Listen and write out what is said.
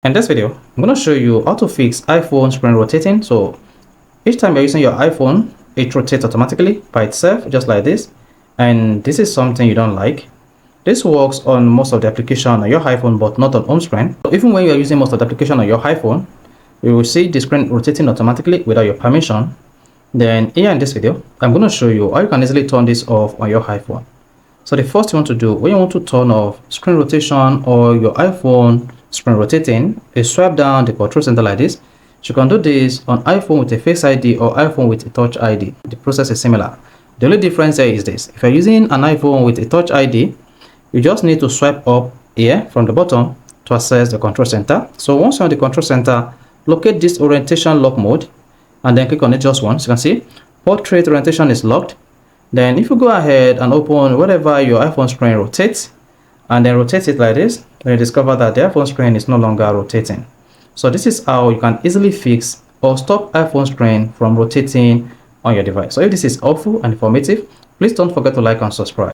In this video, I'm going to show you how to fix iPhone screen rotating. So each time you're using your iPhone, it rotates automatically by itself, just like this. And this is something you don't like. This works on most of the application on your iPhone, but not on home screen. So even when you're using most of the application on your iPhone, you will see the screen rotating automatically without your permission. Then here in this video, I'm going to show you how you can easily turn this off on your iPhone. So the first thing you want to do when you want to turn off screen rotation or your iPhone screen rotating is swipe down the control center like this. You can do this on iPhone with a Face ID or iPhone with a Touch ID. The process is similar. The only difference here is this: if you're using an iPhone with a Touch ID, you just need to swipe up here from the bottom to access the control center. So once you're on the control center, locate this orientation lock mode and then click on it just once. You can see portrait orientation is locked. Then if you go ahead and open whatever your iPhone screen rotates and then rotate it like this, then you discover that the iPhone screen is no longer rotating. So this is how you can easily fix or stop iPhone screen from rotating on your device. So if this is helpful and informative, please don't forget to like and subscribe.